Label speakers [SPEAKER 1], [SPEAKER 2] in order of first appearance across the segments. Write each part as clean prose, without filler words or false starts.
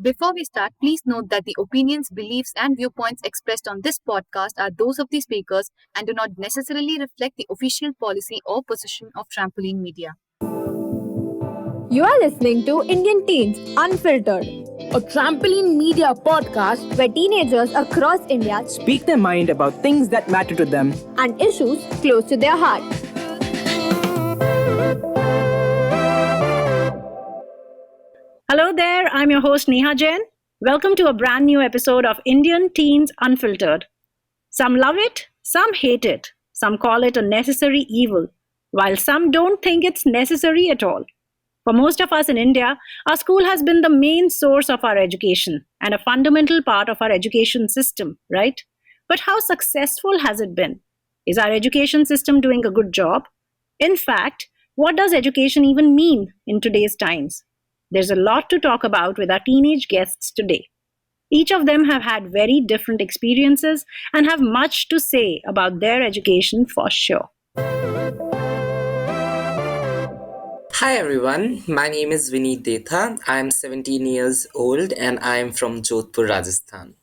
[SPEAKER 1] Before we start, please note that the opinions, beliefs, and viewpoints expressed on this podcast are those of the speakers and do not necessarily reflect the official policy or position of Trampoline Media.
[SPEAKER 2] You are listening to Indian Teens Unfiltered,
[SPEAKER 3] a trampoline media podcast
[SPEAKER 2] where teenagers across India
[SPEAKER 3] speak their mind about things that matter to them
[SPEAKER 2] and issues close to their heart.
[SPEAKER 4] Hello there, I'm your host Neha Jain. Welcome to a brand new episode of Indian Teens Unfiltered. Some love it, some hate it, some call it a necessary evil, while some don't think it's necessary at all. For most of us in India, our school has been the main source of our education and a fundamental part of our education system, right? But how successful has it been? Is our education system doing a good job? In fact, what does education even mean in today's times? There's a lot to talk about with our teenage guests today. Each of them have had very different experiences and have much to say about their education for sure.
[SPEAKER 5] Hi everyone, my name is Vineet Detha. I am 17 years old and I am from Jodhpur, Rajasthan.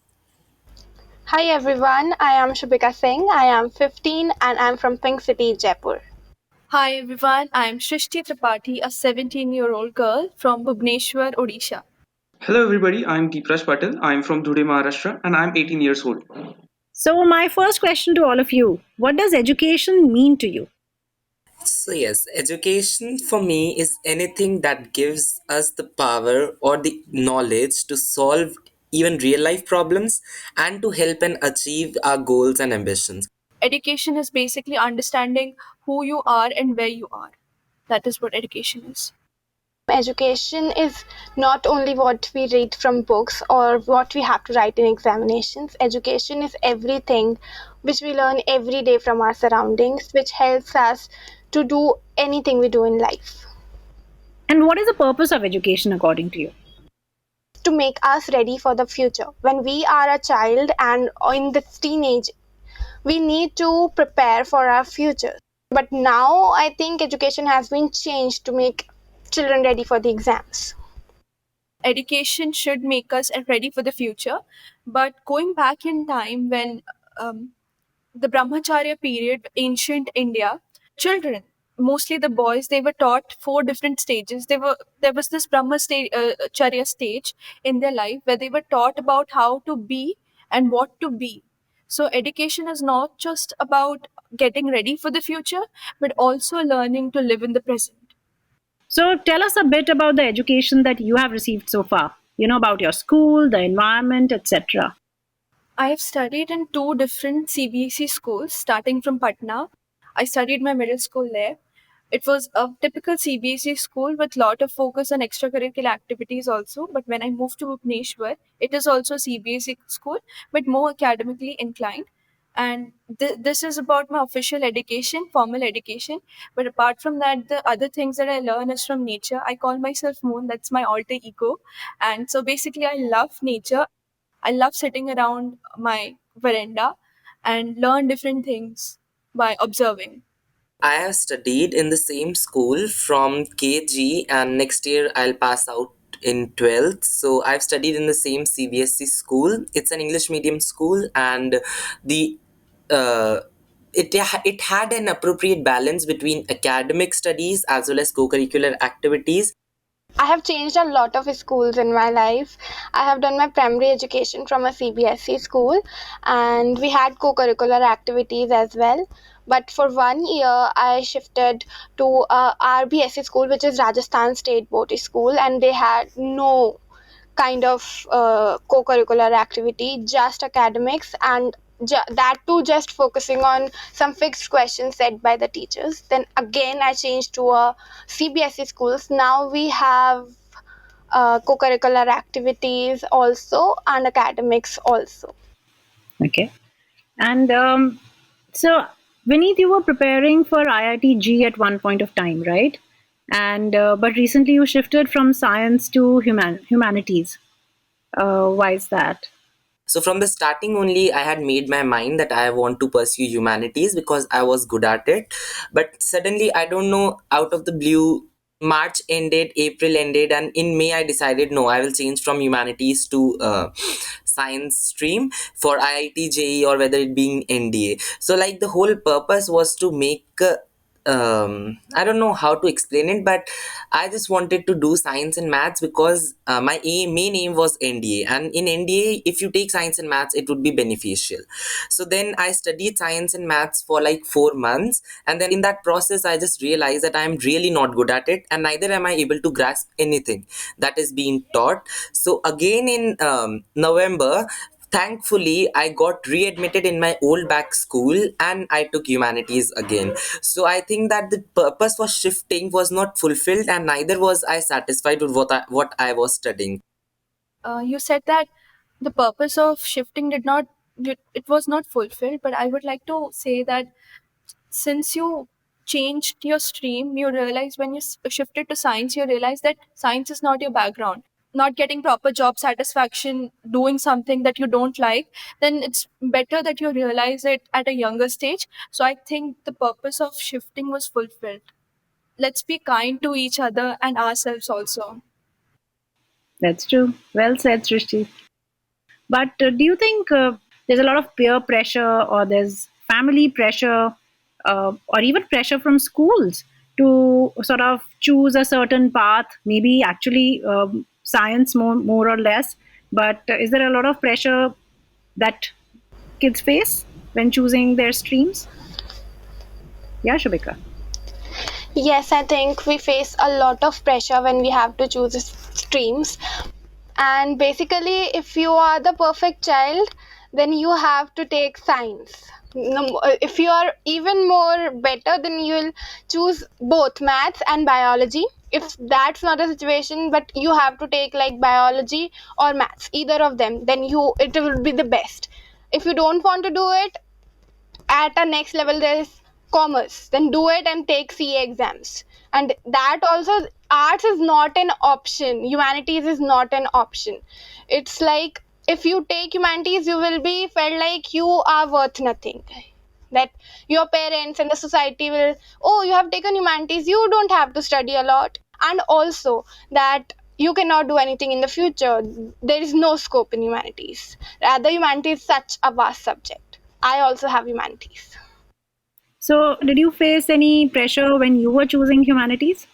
[SPEAKER 6] Hi everyone, I am Shubhika Singh. I am 15 and I am from Pink City, Jaipur.
[SPEAKER 7] Hi everyone, I am Shrishti Tripathi, a 17-year-old girl from Bhubaneswar, Odisha.
[SPEAKER 8] Hello everybody, I'm Deepraj Patil. I'm from Dhude, Maharashtra and I'm 18 years old.
[SPEAKER 4] So my first question to all of you, what does education mean to you?
[SPEAKER 5] So yes, education for me is anything that gives us the power or the knowledge to solve even real life problems and to help and achieve our goals and ambitions.
[SPEAKER 7] Education is basically understanding who you are and where you are. That is what education is.
[SPEAKER 6] Education is not only what we read from books or what we have to write in examinations. Education is everything which we learn every day from our surroundings, which helps us to do anything we do in life.
[SPEAKER 4] And what is the purpose of education according to you?
[SPEAKER 6] To make us ready for the future. When we are a child and in this teenage, we need to prepare for our future. But now I think education has been changed to make children ready for the exams.
[SPEAKER 7] Education should make us ready for the future. But going back in time when the Brahmacharya period, ancient India, children, mostly the boys, they were taught 4 different stages. There was this Brahmacharya stage in their life where they were taught about how to be and what to be. So education is not just about getting ready for the future, but also learning to live in the present.
[SPEAKER 4] So tell us a bit about the education that you have received so far. About your school, the environment, etc.
[SPEAKER 7] I have studied in 2 different CBSE schools, starting from Patna. I studied my middle school there. It was a typical CBSE school with lot of focus on extracurricular activities also. But when I moved to Bhubaneswar, it is also CBSE school, but more academically inclined. And this is about my official education, formal education. But apart from that, the other things that I learn is from nature. I call myself Moon. That's my alter ego. And so basically, I love nature. I love sitting around my veranda and learn different things by observing.
[SPEAKER 5] I have studied in the same school from KG and next year I'll pass out in 12th. So I've studied in the same CBSE school. It's an English medium school and the uh, it had an appropriate balance between academic studies as well as co-curricular activities.
[SPEAKER 6] I have changed a lot of schools in my life. I have done my primary education from a CBSE school and we had co-curricular activities as well. But for 1 year, I shifted to RBSE school, which is Rajasthan State Board School, and they had no kind of co-curricular activity, just academics, and that too just focusing on some fixed questions set by the teachers. Then again I changed to a CBSE schools. Now we have co-curricular activities also and academics also.
[SPEAKER 4] Okay. And so, Vineet, you were preparing for IIT-G at one point of time, right? And but recently you shifted from science to humanities. Why is that?
[SPEAKER 5] So from the starting only, I had made my mind that I want to pursue humanities because I was good at it. But suddenly, I don't know, out of the blue, March ended, April ended, and in May I decided no, I will change from humanities to science stream for IIT JE or whether it being NDA. So like the whole purpose was to make I don't know how to explain it, but I just wanted to do science and maths because my main aim was NDA, and in NDA, if you take science and maths, it would be beneficial. So then I studied science and maths for like 4 months, and then in that process, I just realized that I am really not good at it, and neither am I able to grasp anything that is being taught. So again in November, thankfully I got readmitted in my old back school and I took humanities again. So I think that the purpose for shifting was not fulfilled, and neither was I satisfied with what I was studying.
[SPEAKER 7] You said that the purpose of shifting did not it was not fulfilled, but I would like to say that since you changed your stream, you realize when you shifted to science, you realize that science is not your background. Not getting proper job satisfaction doing something that you don't like, then it's better that you realize it at a younger stage. So I think the purpose of shifting was fulfilled. Let's be kind to each other and ourselves also.
[SPEAKER 4] That's true. Well said, Srishti. But do you think there's a lot of peer pressure or there's family pressure or even pressure from schools to sort of choose a certain path, maybe actually science more or less? But is there a lot of pressure that kids face when choosing their streams? Yeah, Shubhika.
[SPEAKER 6] Yes, I think we face a lot of pressure when we have to choose streams. And basically, if you are the perfect child, then you have to take science. If you are even more better, then you will choose both maths and biology. If that's not a situation, but you have to take like biology or maths, either of them, then it will be the best. If you don't want to do it, at a next level there is commerce, then do it and take CA exams. And that also, arts is not an option, humanities is not an option. It's like if you take humanities, you will be felt like you are worth nothing, that your parents and the society will, oh, you have taken humanities, you don't have to study a lot. And also that you cannot do anything in the future, there is no scope in humanities. Rather, humanities is such a vast subject. I also have humanities.
[SPEAKER 4] So, did you face any pressure when you were choosing humanities?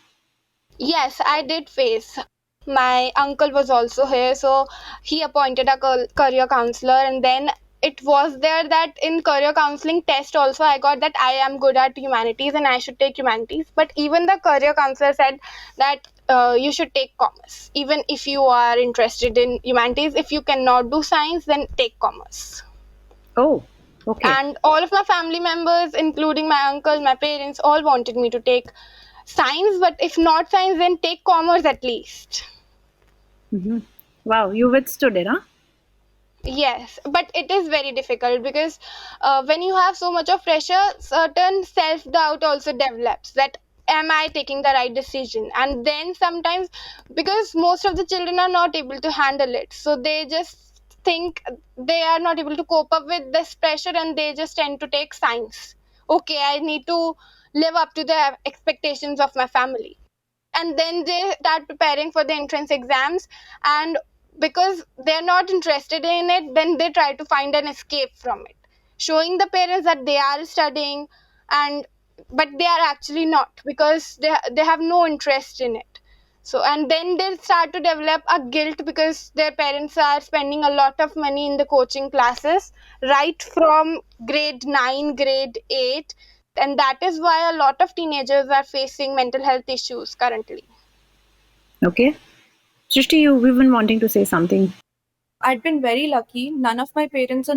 [SPEAKER 6] Yes, I did face. My uncle was also here, so he appointed a career counselor, and then it was there that in career counseling test also I got that I am good at humanities and I should take humanities. But even the career counselor said that you should take commerce, even if you are interested in humanities. If you cannot do science, then take commerce.
[SPEAKER 4] Oh, okay.
[SPEAKER 6] And all of my family members, including my uncle, my parents, all wanted me to take science, but if not science, then take commerce at least.
[SPEAKER 4] Hmm. Wow, you withstood it, huh?
[SPEAKER 6] Yes, but it is very difficult because when you have so much of pressure, certain self doubt also develops, that am I taking the right decision? And then sometimes, because most of the children are not able to handle it, so they just think they are not able to cope up with this pressure and they just tend to take science. Okay, I need to live up to the expectations of my family. And then they start preparing for the entrance exams, and because they're not interested in it, then they try to find an escape from it, showing the parents that they are studying, and but they are actually not, because they have no interest in it. So, and then they start to develop a guilt because their parents are spending a lot of money in the coaching classes right from grade 9, grade 8, and that is why a lot of teenagers are facing mental health issues currently.
[SPEAKER 4] Okay. Srishti, we've been wanting to say something.
[SPEAKER 7] I'd been very lucky. None of my parents or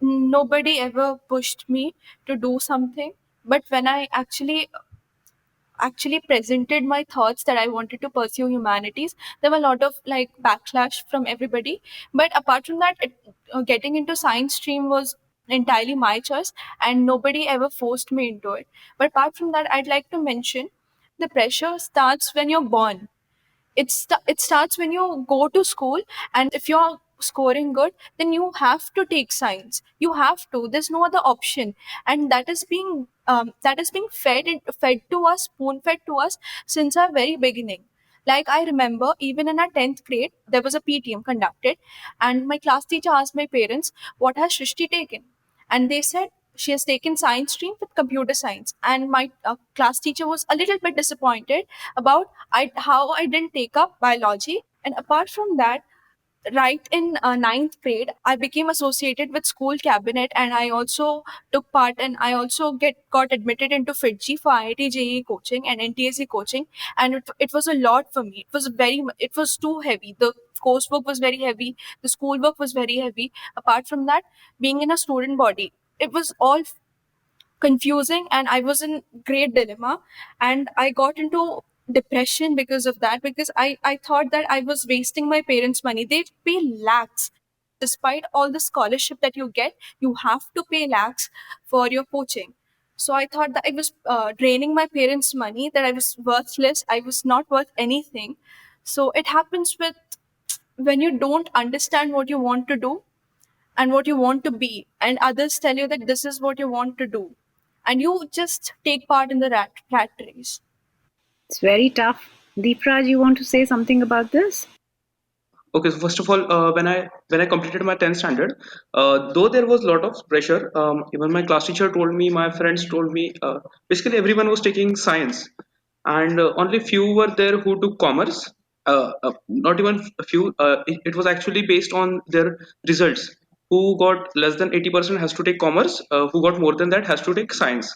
[SPEAKER 7] nobody ever pushed me to do something. But when I actually presented my thoughts that I wanted to pursue humanities, there were a lot of like backlash from everybody. But apart from that, getting into science stream was entirely my choice, and nobody ever forced me into it. But apart from that, I'd like to mention the pressure starts when you're born. It starts when you go to school, and if you're scoring good, then you have to take science. You have to. There's no other option, and that is being fed to us, spoon fed to us since our very beginning. Like I remember, even in our 10th grade, there was a PTM conducted, and my class teacher asked my parents, "What has Shrishti taken?" And they said she has taken science stream with computer science. And my class teacher was a little bit disappointed about how I didn't take up biology. And apart from that, right in ninth grade, I became associated with school cabinet, and I also took part, and I also got admitted into FITGI for IIT JEE coaching and NTSC coaching. And it was a lot for me. It was too heavy. The coursework was very heavy. The schoolwork was very heavy. Apart from that, being in a student body, it was all confusing, and I was in great dilemma, and I got into depression because of that, because I thought that I was wasting my parents' money. They pay lakhs. Despite all the scholarship that you get, you have to pay lakhs for your coaching. So I thought that I was draining my parents' money, that I was worthless, I was not worth anything. So it happens with when you don't understand what you want to do and what you want to be, and others tell you that this is what you want to do, and you just take part in the rat race.
[SPEAKER 4] It's very tough. Deepraj, you want to say something about this?
[SPEAKER 8] Okay, so first of all, when I completed my 10th standard, though there was a lot of pressure, even my class teacher told me, my friends told me, basically everyone was taking science, and only few were there who took commerce. Not even a few. It was actually based on their results. Who got less than 80% has to take commerce. Who got more than that has to take science.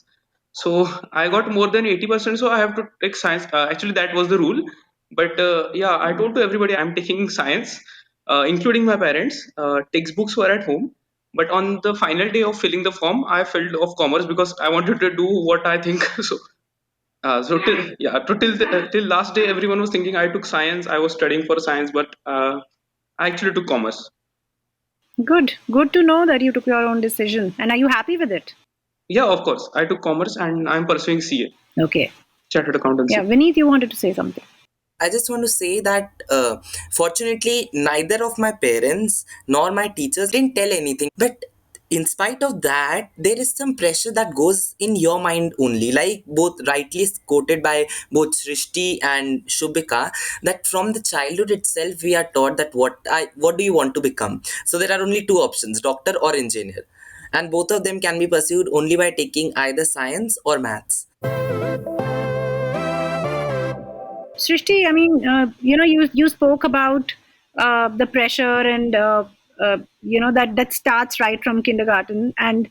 [SPEAKER 8] So I got more than 80%, so I have to take science. Actually, that was the rule. But yeah, I told to everybody I'm taking science, including my parents. Textbooks were at home. But on the final day of filling the form, I filled of commerce because I wanted to do what I think. So till yeah, till last day, everyone was thinking I took science. I was studying for science, but I actually took commerce.
[SPEAKER 4] Good. Good to know that you took your own decision. And are you happy with it?
[SPEAKER 8] Yeah, of course, I took commerce, and I'm pursuing CA,
[SPEAKER 4] Okay.
[SPEAKER 8] Chartered
[SPEAKER 4] Yeah,
[SPEAKER 8] Accountancy.
[SPEAKER 4] Vineet, you wanted to say something.
[SPEAKER 5] I just want to say that fortunately, neither of my parents nor my teachers didn't tell anything. But in spite of that, there is some pressure that goes in your mind only, like both rightly quoted by both Srishti and Shubhika, that from the childhood itself we are taught that what do you want to become. So there are only two options: doctor or engineer, and both of them can be pursued only by taking either science or maths.
[SPEAKER 4] Srishti, I mean, you spoke about the pressure and that starts right from kindergarten, and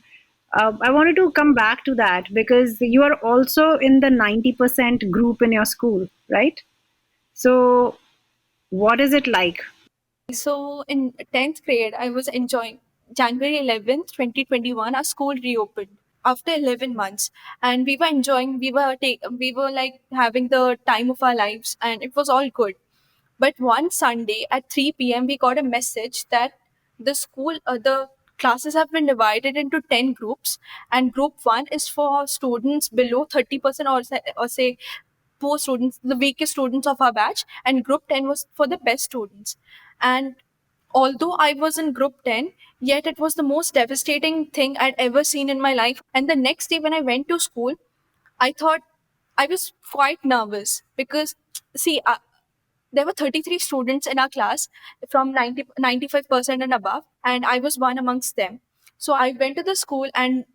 [SPEAKER 4] I wanted to come back to that because you are also in the 90% group in your school, right? So, what is it like?
[SPEAKER 7] So in 10th grade, I was enjoying. January 11th, 2021, our school reopened after 11 months, and we were enjoying. We were like having the time of our lives, and it was all good. But one Sunday at 3 p.m., we got a message that the classes have been divided into 10 groups, and group 1 is for students below 30%, or say poor students, the weakest students of our batch, and group 10 was for the best students. And although I was in group 10, yet it was the most devastating thing I'd ever seen in my life. And the next day when I went to school, I thought I was quite nervous because, see, there were 33 students in our class from 95% and above, and I was one amongst them. So I went to the school, and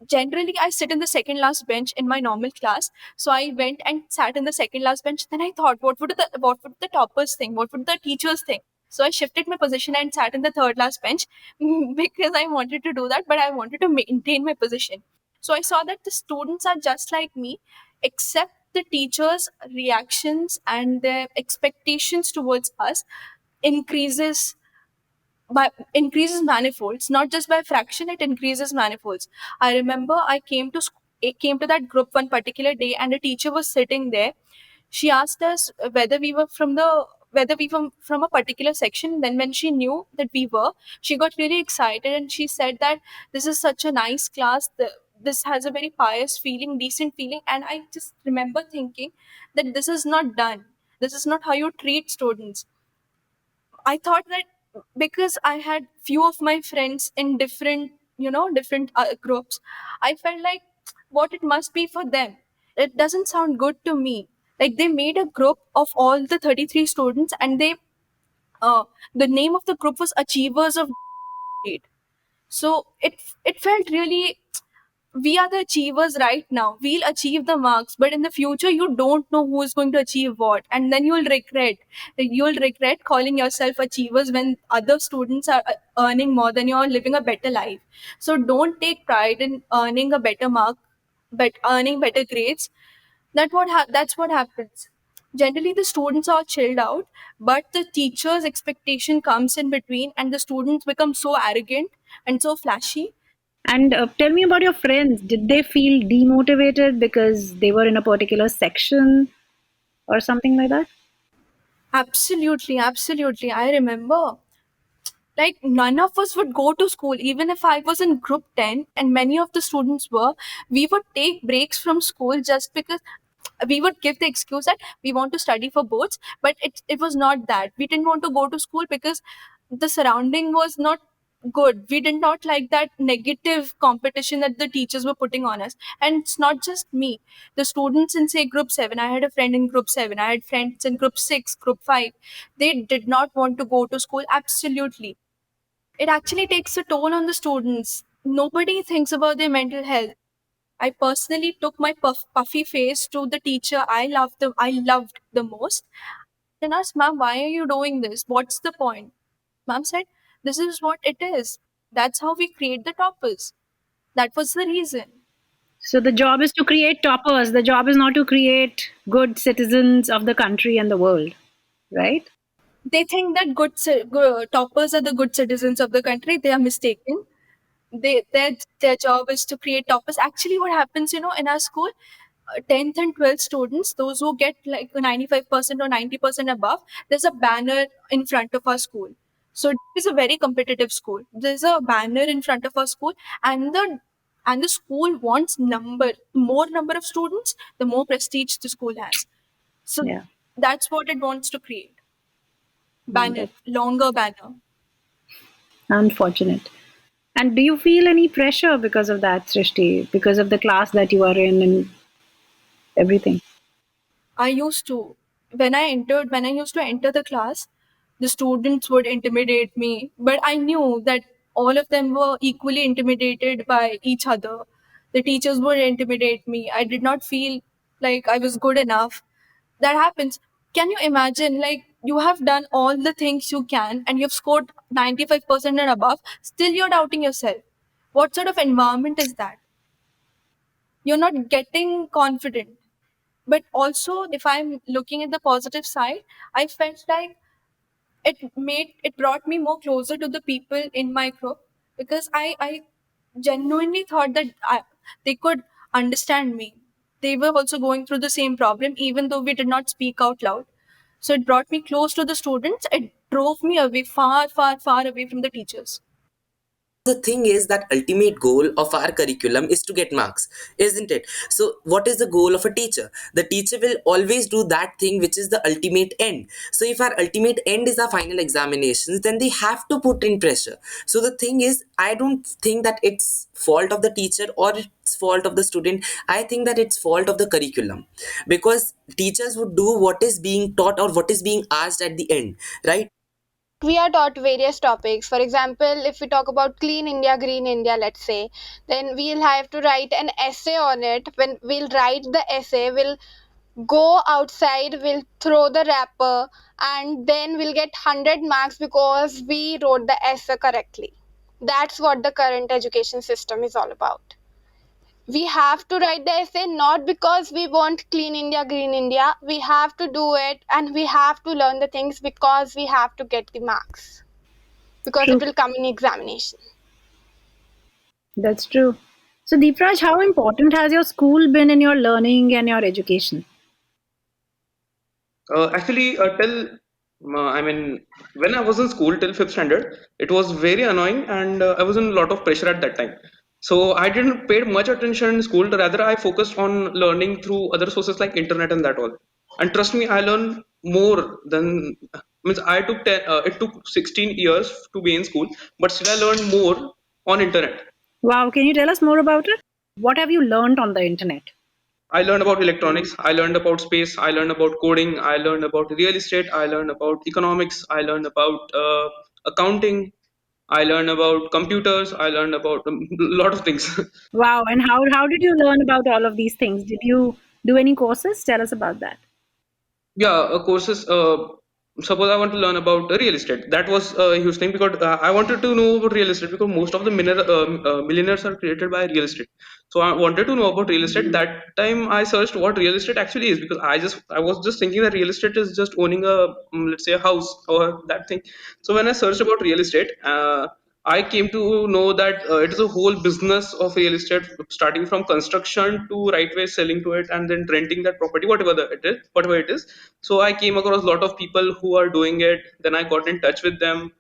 [SPEAKER 7] generally I sit in the second last bench in my normal class. So I went and sat in the second last bench. Then I thought, what would the toppers think? What would the teachers think? So I shifted my position and sat in the third last bench because I wanted to do that, but I wanted to maintain my position. So I saw that the students are just like me, except the teachers' reactions and their expectations towards us increases increases manifolds, not just by fraction, it increases manifolds. I remember I came to that group one particular day, and a teacher was sitting there. She asked us whether we were from a particular section. Then when she knew that we were, she got really excited, and she said that this is such a nice class. This has a very pious feeling, decent feeling. And I just remember thinking that this is not done. This is not how you treat students. I thought that because I had few of my friends in different, different groups, I felt like what it must be for them. It doesn't sound good to me. Like they made a group of all the 33 students, and uh, the name of the group was Achievers of Grade. So it felt really, we are the achievers right now. We'll achieve the marks, but in the future, you don't know who is going to achieve what, and then you'll regret. You'll regret calling yourself achievers when other students are earning more than you, are living a better life. So don't take pride in earning a better mark, but earning better grades. That's what happens. Generally, the students are chilled out, but the teacher's expectation comes in between, and the students become so arrogant and so flashy.
[SPEAKER 4] And tell me about your friends. Did they feel demotivated because they were in a particular section or something like that?
[SPEAKER 7] Absolutely, absolutely. I remember, like, none of us would go to school. Even if I was in group 10 and many of the students were, we would take breaks from school just because we would give the excuse that we want to study for boards. But it was not that. We didn't want to go to school because the surrounding was not good. We did not like that negative competition that the teachers were putting on us. And it's not just me. The students in, say, group 7, I had a friend in group 7, I had friends in group 6, group 5. They did not want to go to school. Absolutely, it actually takes a toll on the students. Nobody thinks about their mental health. I personally took my puffy face to the teacher I loved the most, and asked, "Ma'am, why are you doing this? What's the point?" Ma'am said, "This is what it is. That's how we create the toppers. That was the reason."
[SPEAKER 4] So the job is to create toppers. The job is not to create good citizens of the country and the world, right?
[SPEAKER 7] They think that toppers are the good citizens of the country. They are mistaken. Their job is to create toppers. Actually, what happens, in our school, 10th and 12th students, those who get like 95% or 90% above, there's a banner in front of our school. So it's a very competitive school. There's a banner in front of our school, and the school wants more number of students, the more prestige the school has. So
[SPEAKER 4] Yeah.
[SPEAKER 7] that's what it wants to create. Banner,
[SPEAKER 4] That's
[SPEAKER 7] longer banner.
[SPEAKER 4] unfortunate. And do you feel any pressure because of that, Srishti? Because of the class that you are in and everything?
[SPEAKER 7] I used to, when I used to enter the class, the students would intimidate me, but I knew that all of them were equally intimidated by each other. The teachers would intimidate me. I did not feel like I was good enough. That happens. Can you imagine, like, you have done all the things you can and you've scored 95% and above, still you're doubting yourself. What sort of environment is that? You're not getting confident. But also, if I'm looking at the positive side, I felt like it brought me more closer to the people in my group, because I genuinely thought that they could understand me. They were also going through the same problem, even though we did not speak out loud. So it brought me close to the students. It drove me away, far, far, far away from the teachers.
[SPEAKER 5] The thing is that ultimate goal of our curriculum is to get marks, isn't it? So what is the goal of a teacher? The teacher will always do that thing which is the ultimate end. So if our ultimate end is our final examinations, then they have to put in pressure. So the thing is, I don't think that it's fault of the teacher or it's fault of the student. I think that it's fault of the curriculum, because teachers would do what is being taught or what is being asked at the end, right?
[SPEAKER 6] We are taught various topics. For example, if we talk about clean India, green India, let's say, then we'll have to write an essay on it. When we'll write the essay, we'll go outside, we'll throw the wrapper, and then we'll get 100 marks because we wrote the essay correctly. That's what the current education system is all about. We have to write the essay not because we want clean India, green India. We have to do it and we have to learn the things because we have to get the marks, because it
[SPEAKER 4] True.
[SPEAKER 6] will come in examination.
[SPEAKER 4] That's true. So, Deepraj, how important has your school been in your learning and your education?
[SPEAKER 8] Actually, I mean, when I was in school till fifth standard, it was very annoying, and I was in a lot of pressure at that time. So I didn't pay much attention in school. Rather, I focused on learning through other sources like internet and that all. And trust me, I learn more than Means I took 10, it took 16 years to be in school, but still I learned more on internet.
[SPEAKER 4] Wow, can you tell us more about it? What have you learned on the internet?
[SPEAKER 8] I learned about electronics, I learned about space, I learned about coding, I learned about real estate, I learned about economics, I learned about accounting, I learned about computers, I learned about a lot of things.
[SPEAKER 4] Wow, and how did you learn about all of these things? Did you do any courses? Tell us about that.
[SPEAKER 8] Yeah, courses. Suppose I want to learn about real estate. That was a huge thing because I wanted to know about real estate because most of the millionaires are created by real estate. So I wanted to know about real estate. That time I searched what real estate actually is because I was just thinking that real estate is just owning a let's say a house or that thing. So when I searched about real estate, I came to know that it is a whole business of real estate, starting from construction to right way selling to it and then renting that property, whatever it is. So I came across a lot of people who are doing it. Then I got in touch with them.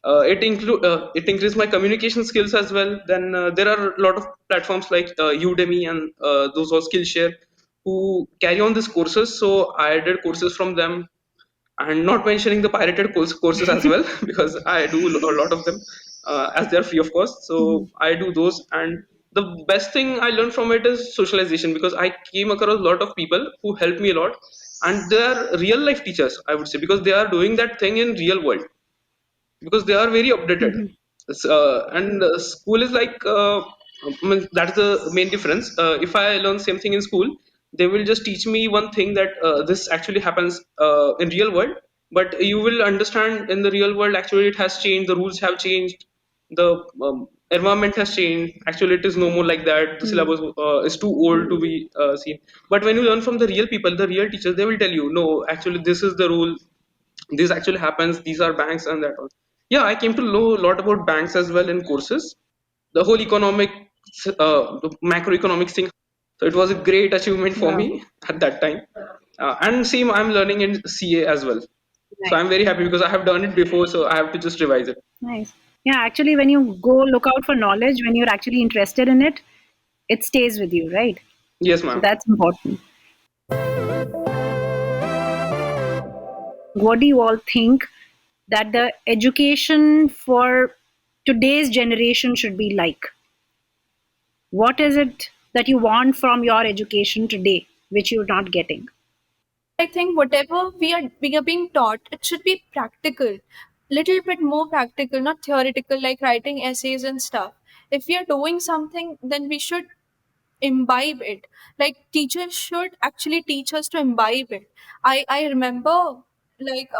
[SPEAKER 8] It increased my communication skills as well. Then there are a lot of platforms like Udemy and those or Skillshare who carry on these courses. So I did courses from them, and not mentioning the pirated courses as well because I do a lot of them as they are free of cost. So I do those, and the best thing I learned from it is socialization because I came across a lot of people who helped me a lot, and they are real life teachers, I would say, because they are doing that thing in real world because they are very updated. And school is like I mean, that's the main difference. If I learn same thing in school, they will just teach me one thing that this actually happens in real world, but you will understand in the real world actually it has changed, the rules have changed, the environment has changed. Actually it is no more like that, the syllabus is too old to be seen. But when you learn from the real people, the real teachers, they will tell you no, actually this is the rule, this actually happens, these are banks and that all. Yeah, I came to know a lot about banks as well in courses, the whole economic the macroeconomics thing. So it was a great achievement for
[SPEAKER 4] Wow,
[SPEAKER 8] me at that time. And same, I'm learning in CA as well, so
[SPEAKER 4] nice,
[SPEAKER 8] I'm very happy because I have done it before, so I have to just revise it.
[SPEAKER 4] nice. Yeah, actually, when you go look out for knowledge, when you're actually interested in it, it stays with you, right?
[SPEAKER 8] Yes,
[SPEAKER 4] So
[SPEAKER 8] ma'am.
[SPEAKER 4] that's important. What do you all think that the education for today's generation should be like? What is it that you want from your education today, which you're not getting?
[SPEAKER 7] I think whatever we are being taught, it should be practical, little bit more practical, not theoretical like writing essays and stuff. If we are doing something, then we should imbibe it. Like teachers should actually teach us to imbibe it. I remember, like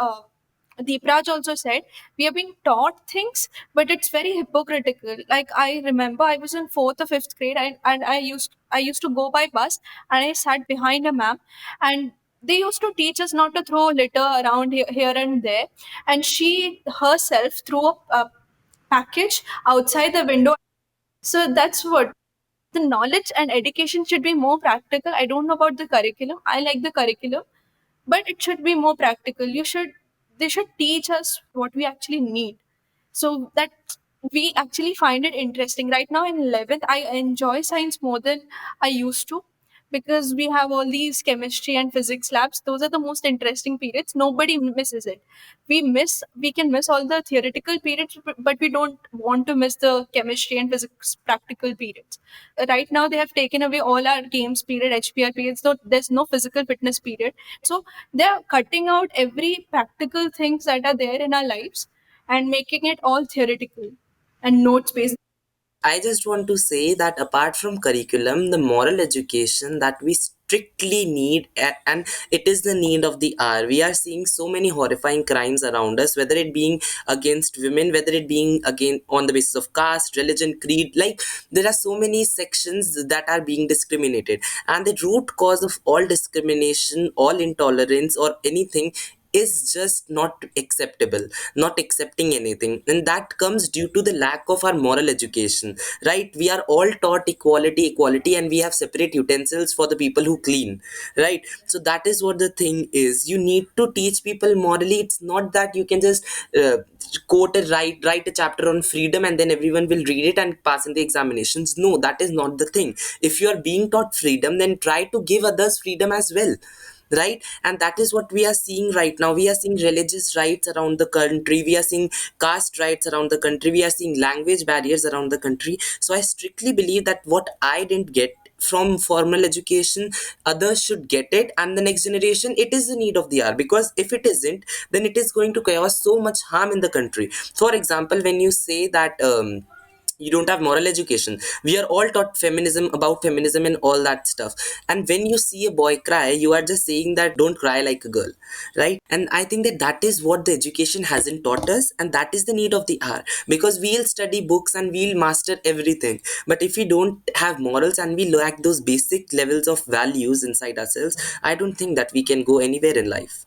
[SPEAKER 7] Deepraj also said, we are being taught things, but it's very hypocritical. Like I remember, I was in fourth or fifth grade, and I used to go by bus, and I sat behind a ma'am, and they used to teach us not to throw litter around here and there, and she herself threw a package outside the window. So that's what the knowledge and education should be more practical. I don't know about the curriculum. I like the curriculum, but it should be more practical. They should teach us what we actually need, so that we actually find it interesting. Right now in 11th, I enjoy science more than I used to, because we have all these chemistry and physics labs. Those are the most interesting periods. Nobody misses it. We can miss all the theoretical periods, but we don't want to miss the chemistry and physics practical periods. Right now they have taken away all our games period, HPR periods, so there's no physical fitness period. So they're cutting out every practical things that are there in our lives and making it all theoretical and notes based.
[SPEAKER 5] I just want to say that apart from curriculum, the moral education that we strictly need, and it is the need of the hour. We are seeing so many horrifying crimes around us, whether it being against women, whether it being again on the basis of caste, religion, creed. Like there are so many sections that are being discriminated, and the root cause of all discrimination, all intolerance, or anything is just not acceptable, not accepting anything, and that comes due to the lack of our moral education. Right, we are all taught equality, equality, and we have separate utensils for the people who clean. Right, so that is what the thing is. You need to teach people morally. It's not that you can just quote a write a chapter on freedom and then everyone will read it and pass in the examinations. No, that is not the thing. If you are being taught freedom, then try to give others freedom as well. right? And that is what we are seeing right now. We are seeing religious rights around the country, we are seeing caste rights around the country, we are seeing language barriers around the country. So I strictly believe that what I didn't get from formal education, others should get it, and the next generation, it is the need of the hour, because if it isn't, then it is going to cause so much harm in the country. For example, when you say that you don't have moral education, we are all taught feminism, about feminism and all that stuff, and when you see a boy cry, you are just saying that don't cry like a girl, right? And I think that that is what the education hasn't taught us, and that is the need of the hour, because we'll study books and we'll master everything, but if we don't have morals and we lack those basic levels of values inside ourselves, I don't think that we can go anywhere in life.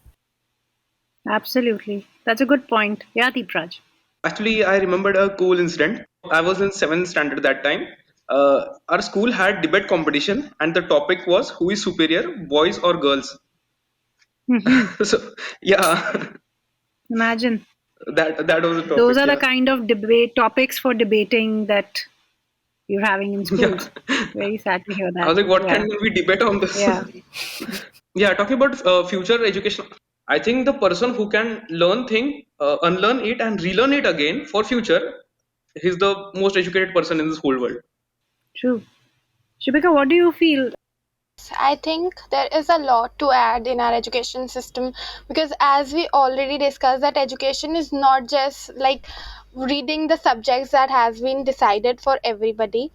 [SPEAKER 4] Absolutely. That's a good point. Yeah, Deepraj.
[SPEAKER 8] Actually, I remembered a cool incident. I was in seventh standard that time. Our school had debate competition, and the topic was who is superior, boys or girls.
[SPEAKER 4] Hmm.
[SPEAKER 8] So yeah,
[SPEAKER 4] Imagine.
[SPEAKER 8] that was the
[SPEAKER 4] Those
[SPEAKER 8] topic.
[SPEAKER 4] are the
[SPEAKER 8] Yeah,
[SPEAKER 4] kind of debate topics for debating that you're having in
[SPEAKER 8] yeah.
[SPEAKER 4] schools. Very sad to hear
[SPEAKER 8] I
[SPEAKER 4] that.
[SPEAKER 8] was like, what
[SPEAKER 4] Yeah.
[SPEAKER 8] can we debate on this?
[SPEAKER 4] Yeah.
[SPEAKER 8] Yeah, talking about future education, I think the person who can learn thing, unlearn it and relearn it again for future, he's the most educated person in this whole world.
[SPEAKER 4] True. Shubhika, what do you feel?
[SPEAKER 6] I think there is a lot to add in our education system, because as we already discussed that education is not just like reading the subjects that has been decided for everybody.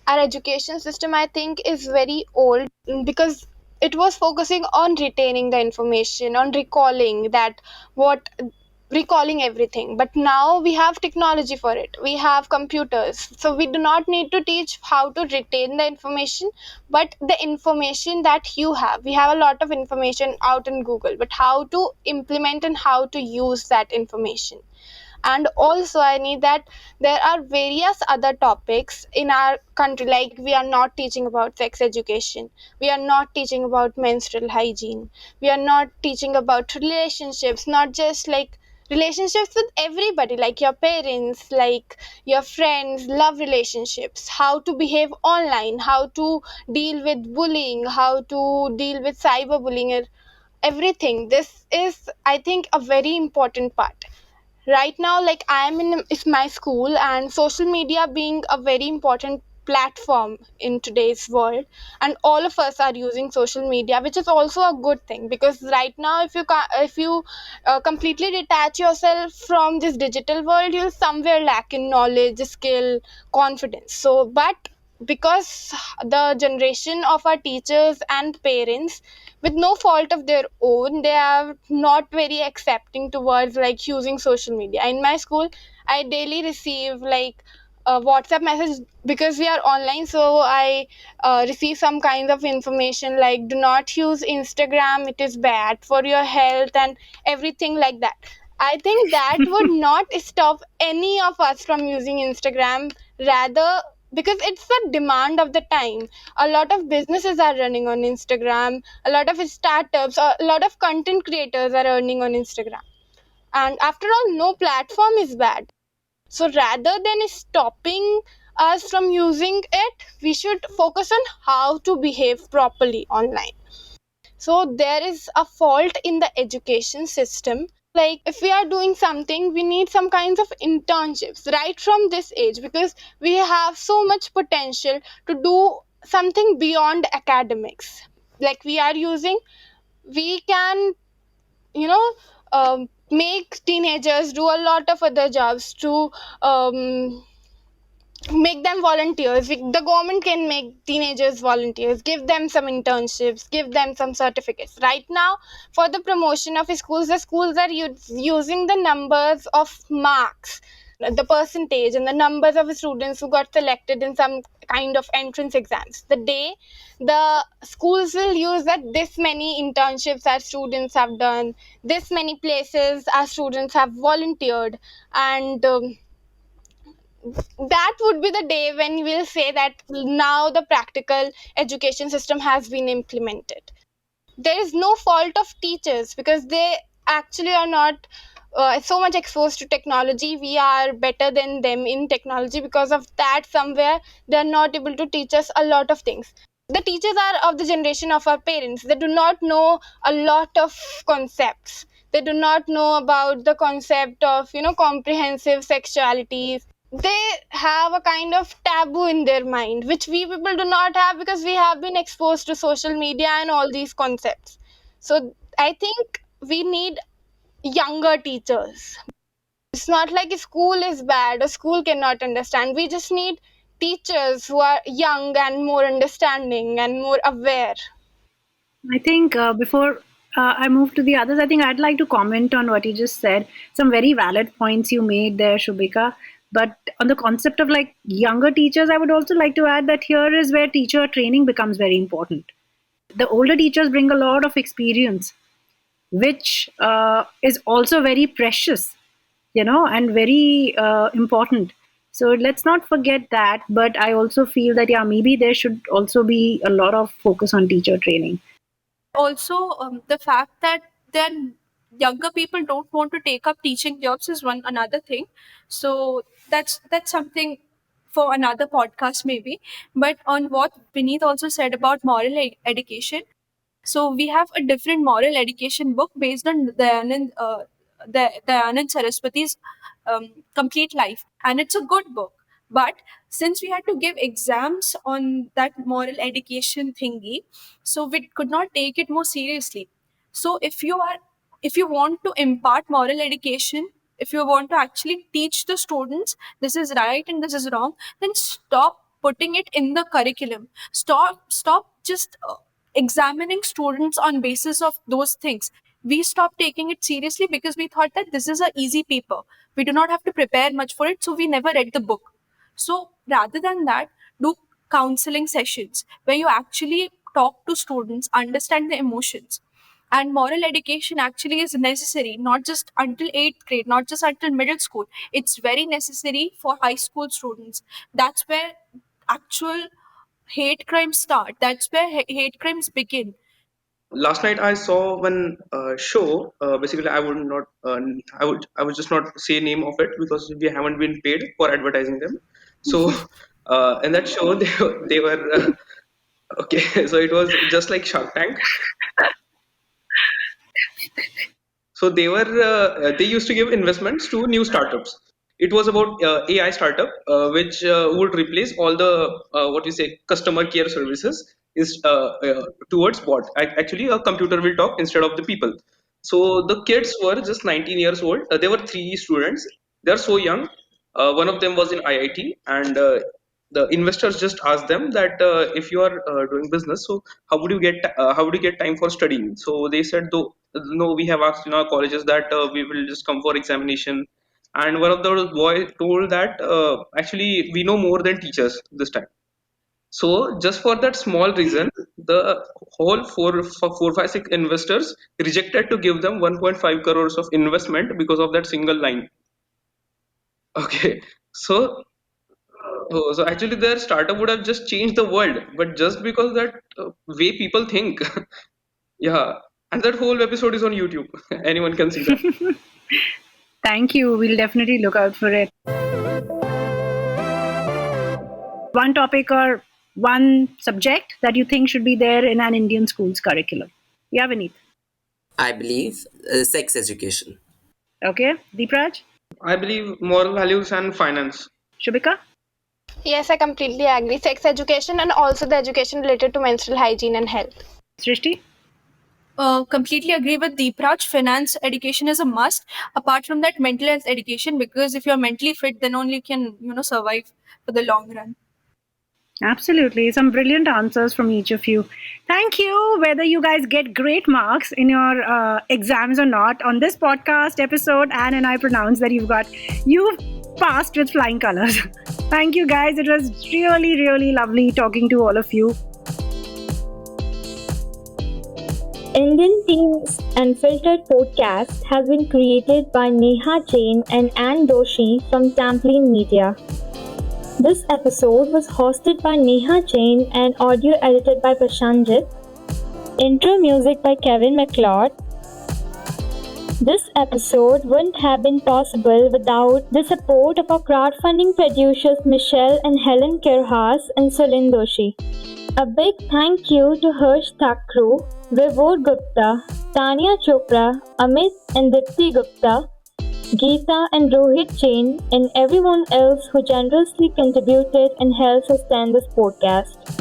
[SPEAKER 6] Our education system, I think, is very old, because it was focusing on retaining the information, on recalling that what recalling everything. But now we have technology for it, we have computers, so we do not need to teach how to retain the information, but the information that you have, we have a lot of information out in Google, but how to implement and how to use that information. And also I need that there are various other topics in our country, like we are not teaching about sex education, we are not teaching about menstrual hygiene, we are not teaching about relationships, not just like relationships with everybody, like your parents, like your friends, love relationships, how to behave online, how to deal with bullying, how to deal with cyberbullying, everything. This is, I think, a very important part right now. Like I am in it's my school, and social media being a very important platform in today's world, and all of us are using social media, which is also a good thing, because right now if you completely detach yourself from this digital world, you'll somewhere lack in knowledge, skill, confidence. So but because the generation of our teachers and parents, with no fault of their own, they are not very accepting towards like using social media. In my school, I daily receive like a WhatsApp message, because we are online, so I receive some kinds of information like do not use Instagram, it is bad for your health and everything like that. I think that would not stop any of us from using Instagram, rather, because it's the demand of the time. A lot of businesses are running on Instagram, a lot of startups, a lot of content creators are earning on Instagram. And after all, no platform is bad. So rather than stopping us from using it, we should focus on how to behave properly online. So there is a fault in the education system. Like if we are doing something, we need some kinds of internships right from this age, because we have so much potential to do something beyond academics. Like we are using, we can, you know, make teenagers do a lot of other jobs to make them volunteers. The government can make teenagers volunteers, give them some internships, give them some certificates. Right now, for the promotion of schools, the schools are using the numbers of marks, the percentage and the numbers of students who got selected in some kind of entrance exams. The day the schools will use that this many internships our students have done, this many places our students have volunteered, and that would be the day when we'll say that now the practical education system has been implemented. There is no fault of teachers, because they actually are not so much exposed to technology. We are better than them in technology, because of that somewhere they are not able to teach us a lot of things. The teachers are of the generation of our parents. They do not know a lot of concepts. They do not know about the concept of, comprehensive sexualities. They have a kind of taboo in their mind, which we people do not have because we have been exposed to social media and all these concepts. So I think we need younger teachers. It's not like a school is bad, a school cannot understand. We just need teachers who are young and more understanding and more aware.
[SPEAKER 4] I think before I move to the others, I think I'd like to comment on what you just said. Some very valid points you made there, Shubhika. But on the concept of like younger teachers, I would also like to add that here is where teacher training becomes very important. The older teachers bring a lot of experience, which is also very precious, and very important. So let's not forget that. But I also feel that, yeah, maybe there should also be a lot of focus on teacher training.
[SPEAKER 7] Also, the fact that then younger people don't want to take up teaching jobs is one another thing. So that's something for another podcast maybe. But on what Vineet also said about moral education, so we have a different moral education book based on Dayanand Saraswati's complete life, and it's a good book. But since we had to give exams on that moral education thingy, so we could not take it more seriously. So if you want to impart moral education, if you want to actually teach the students this is right and this is wrong, then stop putting it in the curriculum. Stop just examining students on basis of those things. We stopped taking it seriously because we thought that this is a easy paper, we do not have to prepare much for it, so we never read the book. So rather than that, do counseling sessions where you actually talk to students, understand the emotions. And moral education actually is necessary not just until 8th grade, not just until middle school. It's very necessary for high school students. That's where actual hate crimes start. That's where hate crimes begin.
[SPEAKER 8] Last night I saw one show. Basically, I would just not say name of it because we haven't been paid for advertising them. So in that show, they were okay. So it was just like Shark Tank. So they used to give investments to new startups. It was about AI startup which would replace all the what you say customer care services is towards bot. Actually, a computer will talk instead of the people. So the kids were just 19 years old. They were three students. They're so young. One of them was in IIT, and the investors just asked them that if you are doing business, so how would you get time for studying? So they said, though no, we have asked in our colleges that we will just come for examination. And one of those boys told that actually we know more than teachers this time. So just for that small reason, the whole 4, 5, 6 investors rejected to give them 1.5 crores of investment because of that single line. Okay, so so actually their startup would have just changed the world, but just because that way people think. Yeah, and that whole episode is on YouTube. Anyone can see that.
[SPEAKER 4] Thank you. We'll definitely look out for it. One topic or one subject that you think should be there in an Indian school's curriculum? Yeah, Vineet.
[SPEAKER 5] I believe sex education.
[SPEAKER 4] Okay. Deepraj?
[SPEAKER 8] I believe moral values and finance.
[SPEAKER 4] Shubhika?
[SPEAKER 6] Yes, I completely agree. Sex education and also the education related to menstrual hygiene and health.
[SPEAKER 4] Srishti?
[SPEAKER 7] Completely agree with Deepraj. Finance education is a must. Apart from that, mental health education, because if you're mentally fit, then only you can survive for the long run.
[SPEAKER 4] Absolutely. Some brilliant answers from each of you. Thank you. Whether you guys get great marks in your exams or not, on this podcast episode, Anne and I pronounce that you've passed with flying colors. Thank you, guys. It was really, really lovely talking to all of you.
[SPEAKER 2] Indian Teens Unfiltered podcast has been created by Neha Jain and Ann Doshi from Trampoline Media. This episode was hosted by Neha Jain and audio edited by Prashanjit. Intro music by Kevin MacLeod. This episode wouldn't have been possible without the support of our crowdfunding producers Michelle and Helen Kirhas and Sulin Doshi. A big thank you to Harsh Thakru, Vibhor Gupta, Tanya Chopra, Amit and Dipti Gupta, Geeta and Rohit Jain, and everyone else who generously contributed and helped sustain this podcast.